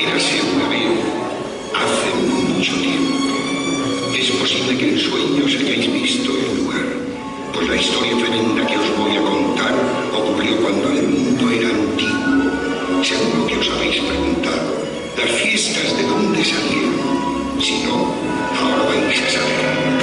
Érase una vez, hace mucho tiempo. Es posible que en sueños hayáis visto el lugar, pues la historia tremenda que os voy a contar ocurrió cuando el mundo era antiguo. Seguro que os habéis preguntado, ¿las fiestas de dónde salieron? Si no, ahora vais a saber.